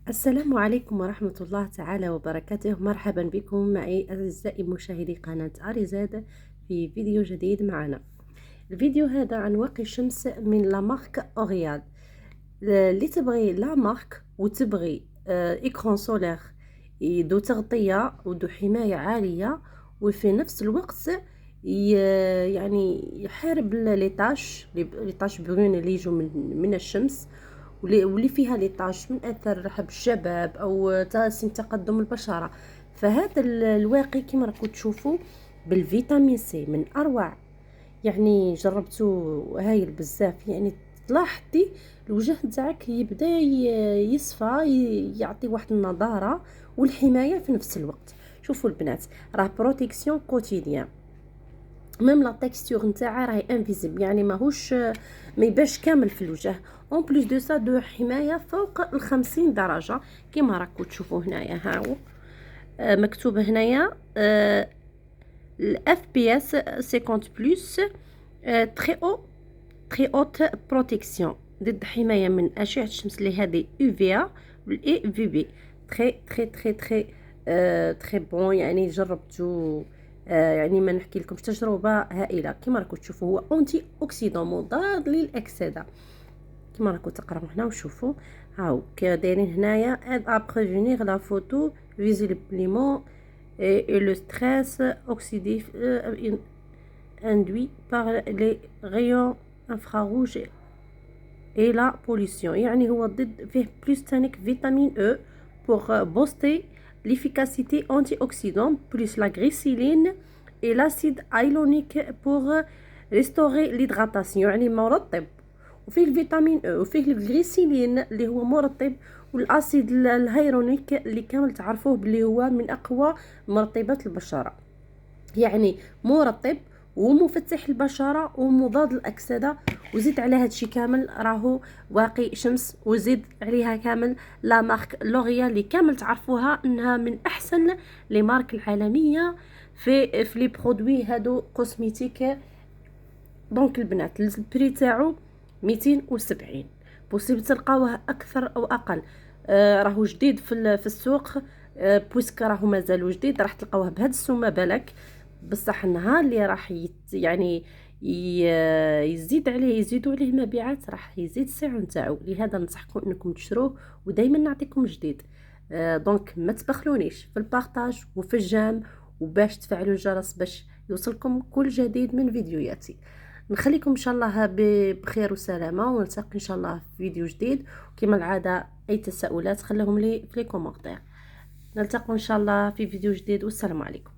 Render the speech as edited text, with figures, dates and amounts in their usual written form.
السلام عليكم ورحمة الله تعالى وبركاته. مرحبا بكم معي أعزائي مشاهدي قناة أريزاد في فيديو جديد معنا. الفيديو هذا عن واقي الشمس من لا مارك أوريال. اللي تبغي لا مارك وتبغي إكران سولير ذو تغطية وذو حماية عالية وفي نفس الوقت يعني يحارب لي طاش برون اللي يجوا من الشمس واللي فيها لي طاش من اثر حب الشباب او تاسم تقدم البشره. فهذا الواقي كما راكم تشوفوا بالفيتامين سي من اروع، يعني جربته هايل بزاف. يعني تلاحظي الوجه نتاعك يبدا يصفى، يعطي واحد النضاره والحمايه في نفس الوقت. شوفوا البنات، راه بروتيكسيون كوتيديان، ميم لا تيكستور نتاعها راهي انفيزيبل، يعني ماهوش ما يبانش كامل في الوجه. اون بليس دو سا دو حمايه فوق 50 درجه كما راكم تشوفوا هنايا. هاو مكتوب هنايا الاف بي اس 50 بلس، تري او تري اوت بروتيكسيون، ضد حمايه من اشعه الشمس اللي هذه يو في ا والاي في بي. تري تري تري تري تري بون، يعني جربتو يعني ما نحكي لكمش، تجربه هائله. كما راكم تشوفوا هو اونتي اوكسيدون، مضاد للاكسده كما راكم تقراو هنا وشوفوا. هاو دايرين هنايا اد ا بريفينير لا فوتو فيزيبليمون et le stress oxydatif induit par les rayons infrarouges et la pollution. يعني هو ضد، فيه بلوس تانيك فيتامين او pour booster l'efficacité antioxydante plus la glycéline et l'acide hyaluronique pour restaurer l'hydratation، يعني مرطب. وفيه الفيتامين او وفيه الغليسيلين اللي هو مرطب، والاسيد الهيرونيك اللي كامل تعرفوه باللي هو من اقوى مرطبات البشره. يعني مرطب ومفتح البشره ومضاد للاكسده، وزيد على هادشي كامل راهو واقي شمس، وزيد عليها كامل لا مارك لوريال اللي كامل تعرفوها انها من احسن لي مارك العالميه في لي برودوي هادو كوسميتيك. دونك البنات البري تاعو 270، بوسيبل تلقاوه اكثر او اقل. راهو جديد في السوق، بويسك راهو مازالو جديد، راح تلقاوه بهاد السومه بالك. بصح النهار اللي راح يعني يزيدوا عليه مبيعات راح يزيد السعر نتاعو، لهذا ننصحكم انكم تشروه ودائما نعطيكم جديد. دونك ما تبخلونيش في البارطاج وفي الجيم، وباش تفعلوا الجرس باش يوصلكم كل جديد من فيديوهاتي. نخليكم ان شاء الله بخير وسلامه، ونلتقي ان شاء الله في فيديو جديد. وكما العاده اي تساؤلات خليهم لي في لي كومونتير. نلتقي ان شاء الله في فيديو جديد، والسلام عليكم.